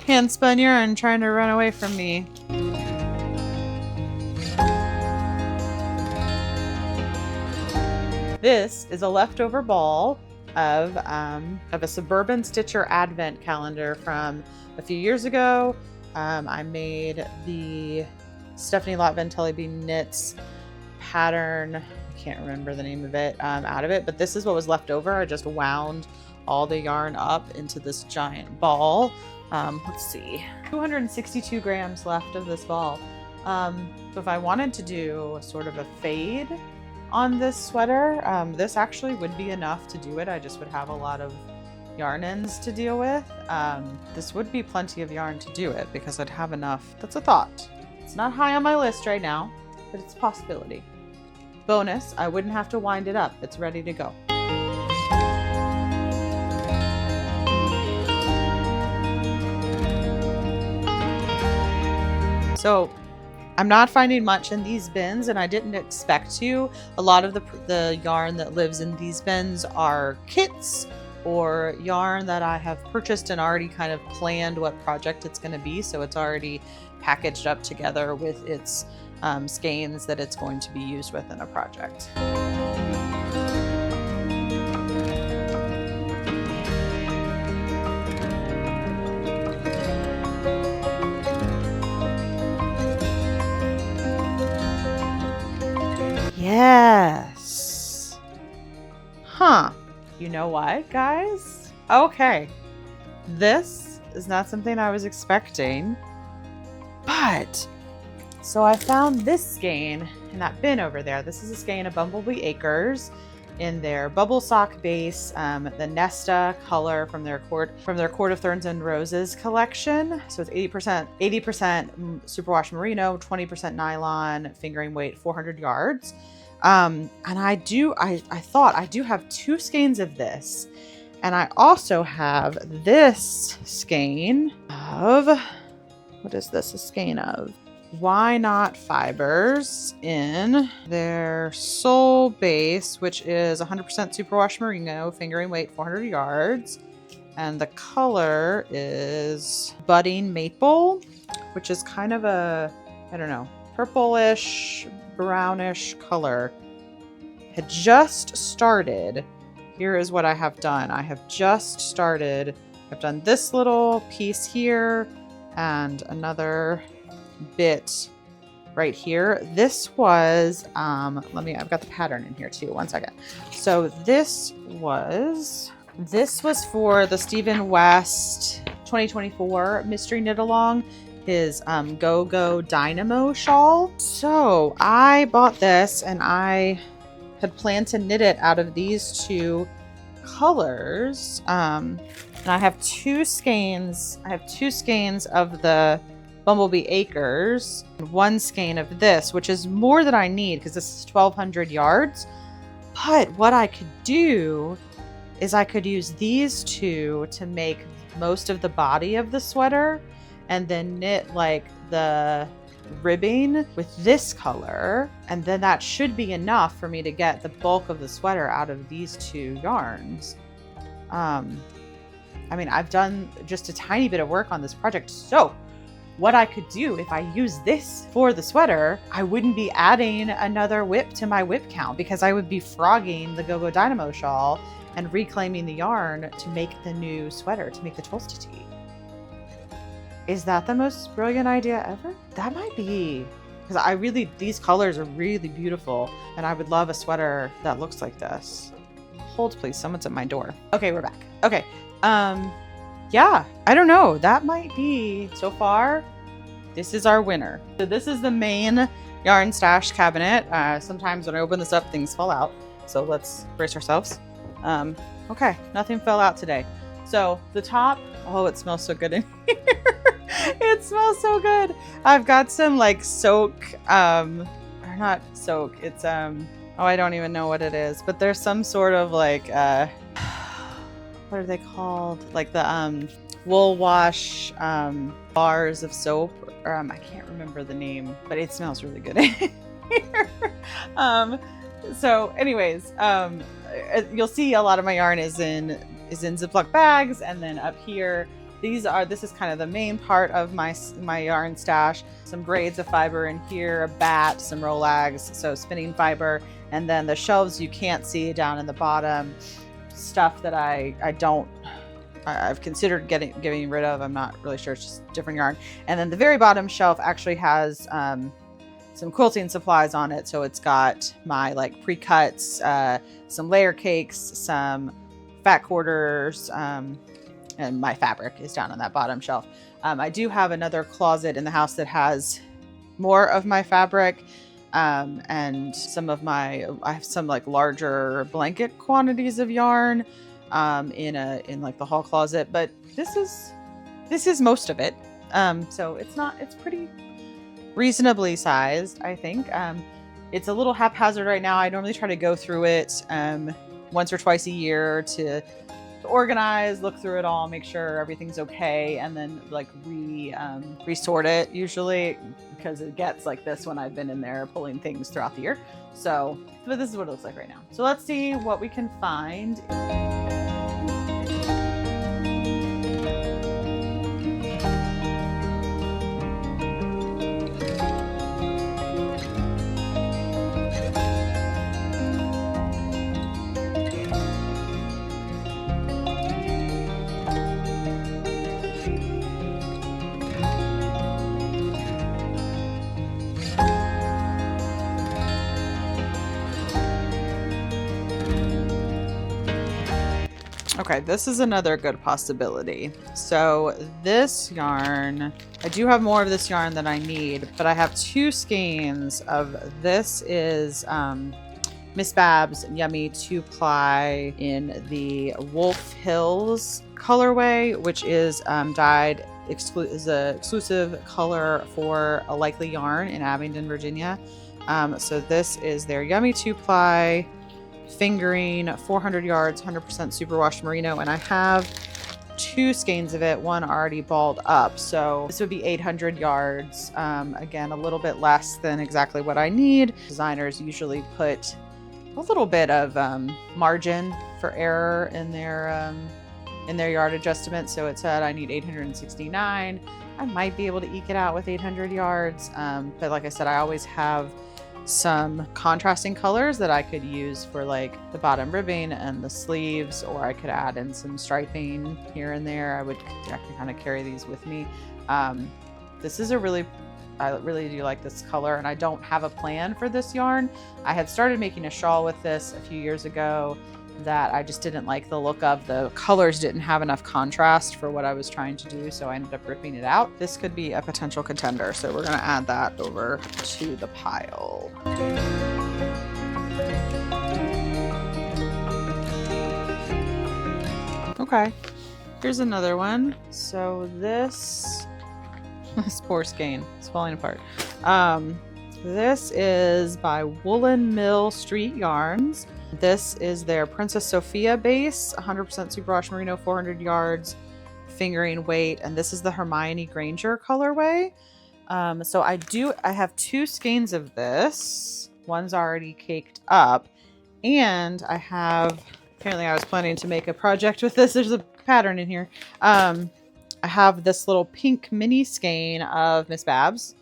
Hand spun yarn trying to run away from me. This is a leftover ball of a Suburban Stitcher Advent calendar from a few years ago. I made the Stephanie Lott Ventelli Bee Knits pattern. I can't remember the name of it out of it, but this is what was left over. I just wound all the yarn up into this giant ball. Let's see, 262 grams left of this ball. So if I wanted to do sort of a fade on this sweater, this actually would be enough to do it. I just would have a lot of yarn ends to deal with. This would be plenty of yarn to do it because I'd have enough. That's a thought. It's not high on my list right now, but it's a possibility. Bonus, I wouldn't have to wind it up. It's ready to go. So I'm not finding much in these bins, and I didn't expect to. A lot of the yarn that lives in these bins are kits or yarn that I have purchased and already kind of planned what project it's going to be. So it's already packaged up together with its skeins that it's going to be used with in a project. Yes. Huh. You know what, guys? Okay. This is not something I was expecting, but so I found this skein in that bin over there. This is a skein of Bumblebee Acres in their Bubble Sock base, the Nesta color from their Court of Thorns and Roses collection. So it's 80% superwash merino, 20% nylon, fingering weight, 400 yards. And I thought I do have 2 skeins of this. And I also have this skein of, what is this a skein of? Why Not fibers in their Soul base, which is 100% superwash merino, fingering weight, 400 yards. And the color is Budding Maple, which is kind of a, I don't know, purplish, brownish color. Had just started. Here is what I have done. I have just started. I've done this little piece here and another bit right here. This was, I've got the pattern in here too. One second. So this was for the Stephen West 2024 Mystery Knit Along, his Go-Go Dynamo shawl. So I bought this and I had planned to knit it out of these 2 colors. And I have 2 skeins. I have 2 skeins of the Bumblebee Acres, and 1 skein of this, which is more than I need because this is 1,200 yards. But what I could do is I could use these 2 to make most of the body of the sweater and then knit like the ribbing with this color. And then that should be enough for me to get the bulk of the sweater out of these 2 yarns. I mean, I've done just a tiny bit of work on this project. So what I could do if I use this for the sweater, I wouldn't be adding another whip to my whip count because I would be frogging the Go-Go Dynamo shawl and reclaiming the yarn to make the new sweater, to make the Tolsta tee. Is that the most brilliant idea ever? That might be, because these colors are really beautiful and I would love a sweater that looks like this. Hold please, someone's at my door. Okay, we're back. Okay, yeah, I don't know. That might be, so far, this is our winner. So this is the main yarn stash cabinet. Sometimes when I open this up, things fall out. So let's brace ourselves. Okay, nothing fell out today. So the top, oh, it smells so good in here. It smells so good. I've got some like soak, or not soak, it's, oh, I don't even know what it is, but there's some sort of like, what are they called? Like the, wool wash, bars of soap, or, I can't remember the name, but it smells really good in here. So anyways, you'll see a lot of my yarn is in Ziploc bags, and then up here, this is kind of the main part of my yarn stash. Some braids of fiber in here, a bat, some Rolags, so spinning fiber, and then the shelves you can't see down in the bottom, stuff that I've considered getting rid of. I'm not really sure, it's just different yarn. And then the very bottom shelf actually has some quilting supplies on it. So it's got my like pre-cuts, some layer cakes, some fat quarters, and my fabric is down on that bottom shelf. I do have another closet in the house that has more of my fabric, and I have some like larger blanket quantities of yarn in like the hall closet, but this is most of it. So it's pretty reasonably sized, I think. It's a little haphazard right now. I normally try to go through it once or twice a year to organize, look through it all, make sure everything's okay, and then like resort it usually, because it gets like this when I've been in there pulling things throughout the year. So, but this is what it looks like right now. So let's see what we can find. Okay, this is another good possibility. So this yarn, I do have more of this yarn than I need, but I have 2 skeins of this. Is Miss Bab's Yummy 2-ply in the Wolf Hills colorway, which is dyed is a exclusive color for a Likely Yarn in Abingdon, Virginia. So this is their Yummy 2-ply fingering, 400 yards, 100% superwash merino, and I have 2 skeins of it, one already balled up. So this would be 800 yards. Again, a little bit less than exactly what I need. Designers usually put a little bit of margin for error in their yardage estimate. So it said I need 869. I might be able to eke it out with 800 yards. But like I said, I always have some contrasting colors that I could use for like the bottom ribbing and the sleeves, or I could add in some striping here and there. I can kind of carry these with me. This is I really do like this color, and I don't have a plan for this yarn. I had started making a shawl with this a few years ago that I just didn't like the look of. The colors didn't have enough contrast for what I was trying to do, so I ended up ripping it out. This could be a potential contender, so we're gonna add that over to the pile. Okay, here's another one. So this poor skein, it's falling apart. This is by Woolen Mill Street Yarns. This is their Princess Sophia base, 100% superwash merino, 400 yards, fingering weight, and this is the Hermione Granger colorway. So I have 2 skeins of this. One's already caked up, and apparently I was planning to make a project with this. There's a pattern in here. I have this little pink mini skein of Miss Babs.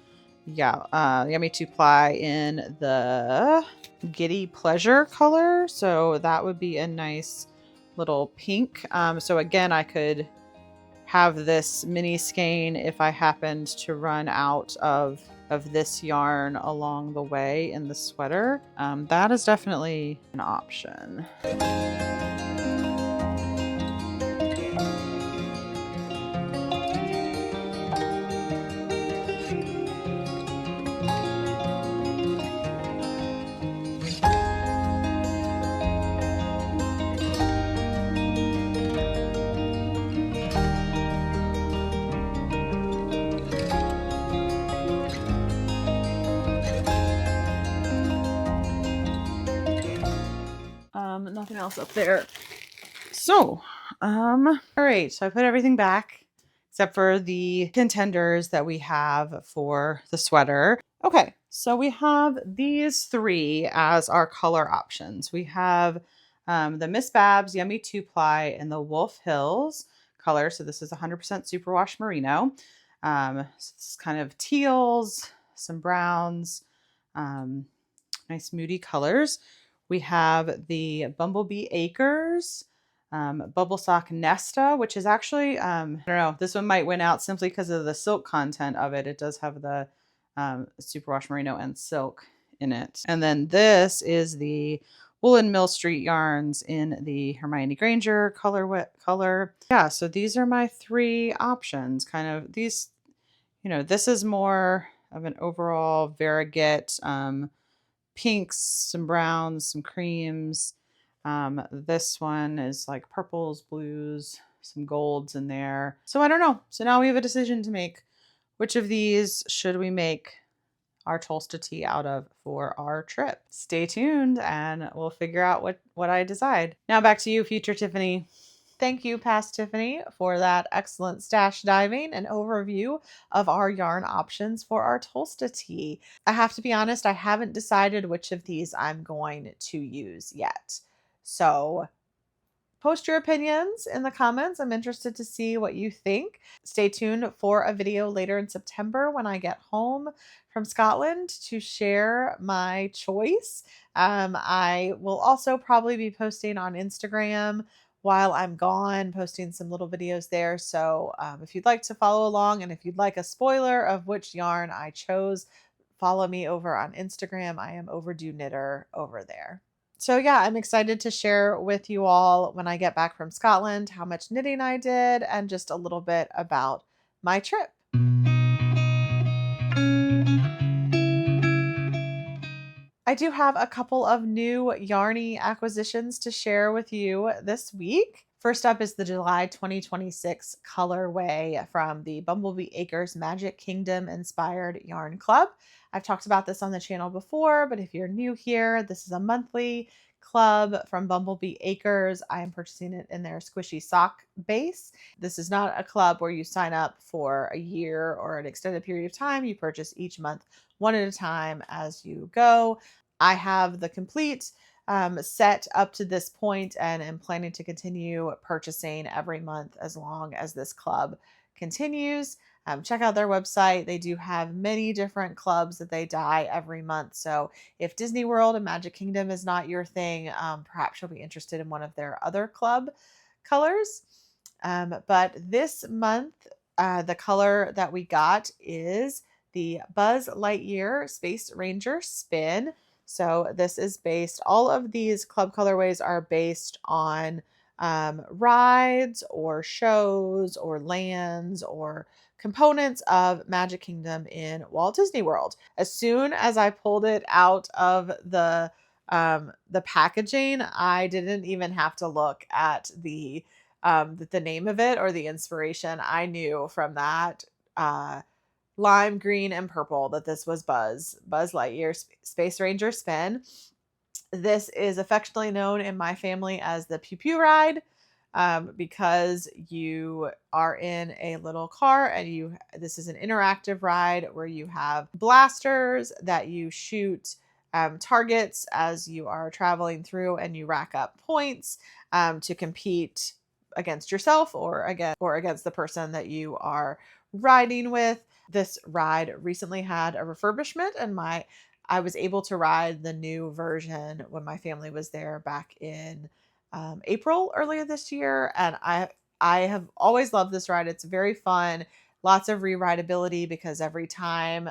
Yeah, Yummy 2-ply in the Giddy Pleasure color. So that would be a nice little pink. So again, I could have this mini skein if I happened to run out of this yarn along the way in the sweater. That is definitely an option. else up there. So, all right. So I put everything back except for the contenders that we have for the sweater. Okay. So we have these three as our color options. We have the Miss Babs Yummy 2-ply and the Wolf Hills color. So this is 100% superwash merino. So this is kind of teals, some browns, nice moody colors. We have the Bumblebee Acres Bubble Sock Nesta, which is actually, I don't know, this one might win out simply because of the silk content of it. It does have the superwash merino and silk in it. And then this is the Woolen Mill Street yarns in the Hermione Granger color. Yeah, so these are my three options. Kind of these, this is more of an overall variegate, pinks, some browns, some creams. This one is like purples, blues, some golds in there. So I don't know. So now we have a decision to make. Which of these should we make our Tolsta tee out of for our trip? Stay tuned and we'll figure out what I decide. Now back to you, future Tiffany. Thank you, past Tiffany, for that excellent stash diving and overview of our yarn options for our Tolsta tee. I have to be honest, I haven't decided which of these I'm going to use yet. So post your opinions in the comments. I'm interested to see what you think. Stay tuned for a video later in September when I get home from Scotland to share my choice. I will also probably be posting on Instagram while I'm gone, posting some little videos there. So if you'd like to follow along and if you'd like a spoiler of which yarn I chose, follow me over on Instagram. I am Overdue Knitter over there. So yeah, I'm excited to share with you all when I get back from Scotland how much knitting I did and just a little bit about my trip. I do have a couple of new Yarny acquisitions to share with you this week. First up is the July 2026 colorway from the Bumblebee Acres Magic Kingdom inspired yarn club. I've talked about this on the channel before, but if you're new here, this is a monthly club from Bumblebee Acres. I am purchasing it in their squishy sock base. This is not a club where you sign up for a year or an extended period of time. You purchase each month one at a time as you go. I have the complete set up to this point and am planning to continue purchasing every month as long as this club continues. Check out their website. They do have many different clubs that they dye every month. So if Disney World and Magic Kingdom is not your thing, perhaps you'll be interested in one of their other club colors. But this month, the color that we got is the Buzz Lightyear Space Ranger Spin. So this is based, all of these club colorways are based on rides or shows or lands or components of Magic Kingdom in Walt Disney World. As soon as I pulled it out of the packaging, I didn't even have to look at the name of it or the inspiration. I knew from that lime green and purple that this was Buzz Lightyear Space Ranger Spin. This is affectionately known in my family as the Pew Pew Ride, because you are in a little car and this is an interactive ride where you have blasters that you shoot targets as you are traveling through, and you rack up points to compete against yourself or against the person that you are riding with. This ride recently had a refurbishment, and I was able to ride the new version when my family was there back in April earlier this year. And I have always loved this ride. It's very fun, lots of re-rideability because every time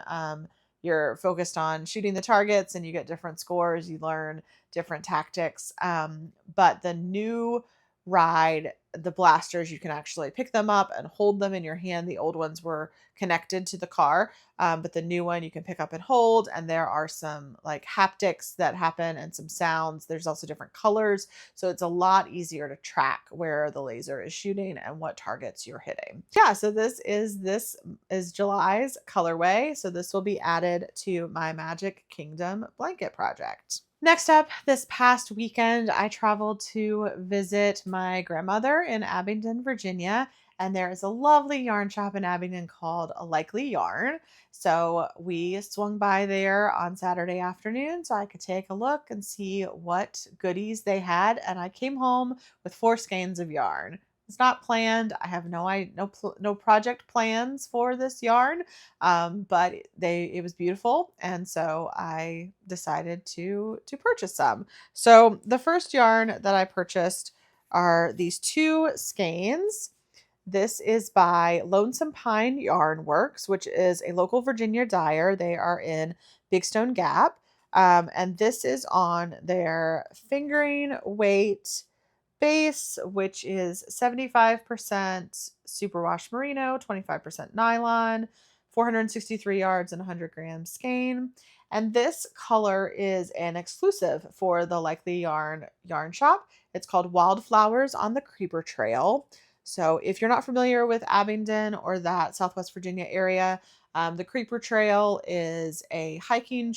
you're focused on shooting the targets and you get different scores, you learn different tactics. But the new ride, the blasters, you can actually pick them up and hold them in your hand. The old ones were connected to the car, but the new one you can pick up and hold, and there are some like haptics that happen and some sounds. There's also different colors, so it's a lot easier to track where the laser is shooting and what targets you're hitting. Yeah, so this is July's colorway, so this will be added to my Magic Kingdom blanket project. Next up, this past weekend, I traveled to visit my grandmother in Abingdon, Virginia, and there is a lovely yarn shop in Abingdon called A Likely Yarn. So we swung by there on Saturday afternoon so I could take a look and see what goodies they had. And I came home with 4 skeins of yarn. It's not planned. I have no project plans for this yarn, but it was beautiful, and so I decided to purchase some. So the first yarn that I purchased are these 2 skeins. This is by Lonesome Pine Yarn Works, which is a local Virginia dyer. They are in Big Stone Gap. And this is on their fingering weight base, which is 75% superwash merino, 25% nylon, 463 yards and 100 grams skein. And this color is an exclusive for the Likely yarn shop. It's called Wildflowers on the Creeper Trail. So if you're not familiar with Abingdon or that Southwest Virginia area, the Creeper Trail is a hiking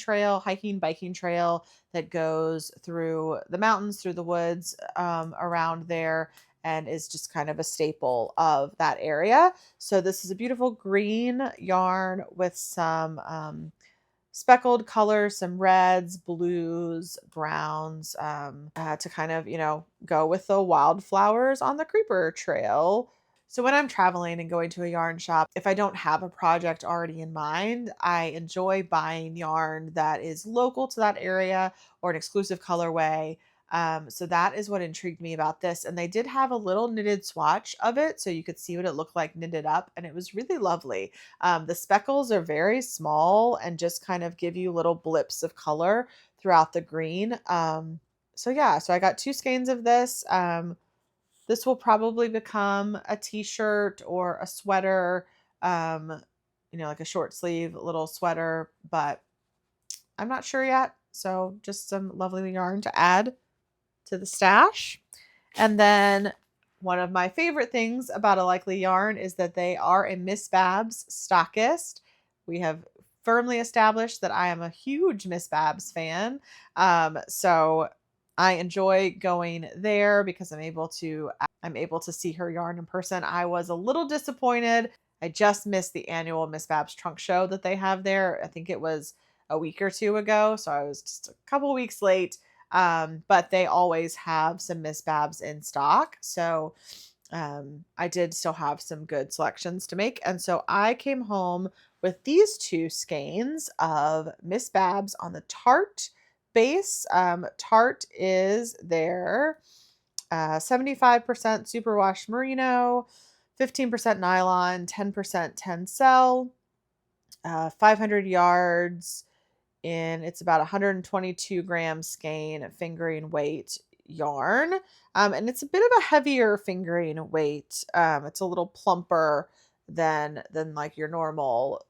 biking trail that goes through the mountains, through the woods around there, and is just kind of a staple of that area. So this is a beautiful green yarn with some speckled colors, some reds, blues, browns, to kind of, go with the wildflowers on the creeper trail. So when I'm traveling and going to a yarn shop, if I don't have a project already in mind, I enjoy buying yarn that is local to that area or an exclusive colorway. So that is what intrigued me about this. And they did have a little knitted swatch of it, so you could see what it looked like knitted up, and it was really lovely. The speckles are very small and just kind of give you little blips of color throughout the green. So yeah, so I got 2 skeins of this. This will probably become a t-shirt or a sweater, like a short sleeve little sweater, but I'm not sure yet. So just some lovely yarn to add to the stash. And then one of my favorite things about A Likely Yarn is that they are a Miss Babs stockist. We have firmly established that I am a huge Miss Babs fan. So I enjoy going there because I'm able to see her yarn in person. I was a little disappointed. I just missed the annual Miss Babs trunk show that they have there. I think it was a week or 2 ago, so I was just a couple weeks late. But they always have some Miss Babs in stock. So I did still have some good selections to make. And so I came home with these 2 skeins of Miss Babs on the Tarte base. Tarte is their 75% superwash merino, 15% nylon, 10% tencel, 500 yards, and it's about 122 gram skein fingering weight yarn. And it's a bit of a heavier fingering weight. It's a little plumper than like your normal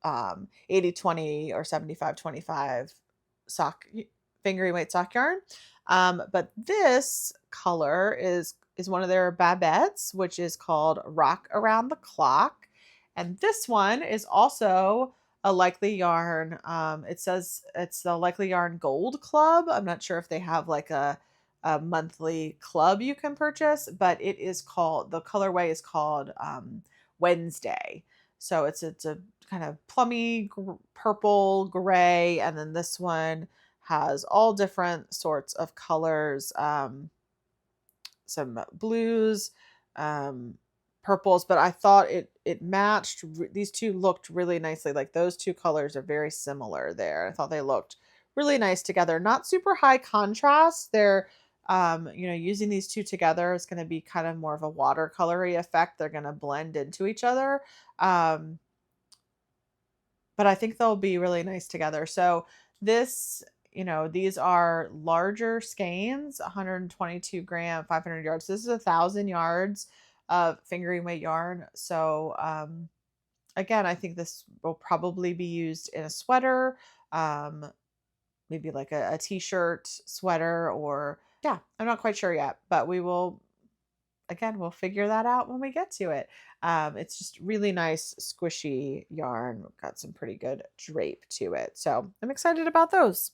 80-20 or 75-25 sock fingering weight sock yarn. But this color is one of their Babettes, which is called Rock Around the Clock. And this one is also a Likely Yarn. It says it's the Likely Yarn Gold Club. I'm not sure if they have like a monthly club you can purchase, but the colorway is called Wednesday. So it's a kind of plummy purple gray, and then this one has all different sorts of colors, some blues, purples, but I thought it matched. These 2 looked really nicely. Like those 2 colors are very similar there. I thought they looked really nice together. Not super high contrast. They're using these 2 together is going to be kind of more of a watercolory effect. They're going to blend into each other. But I think they'll be really nice together. So this, these are larger skeins, 122 gram, 500 yards. This is 1,000 yards of fingering weight yarn. So again, I think this will probably be used in a sweater, maybe like a t-shirt, sweater, or yeah, I'm not quite sure yet, but we'll figure that out when we get to it. It's just really nice, squishy yarn. Got some pretty good drape to it. So I'm excited about those.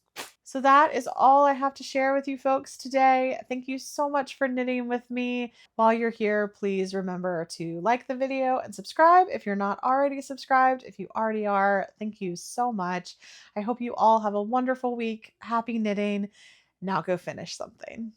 So that is all I have to share with you folks today. Thank you so much for knitting with me. While you're here, please remember to like the video and subscribe if you're not already subscribed. If you already are, thank you so much. I hope you all have a wonderful week. Happy knitting. Now go finish something.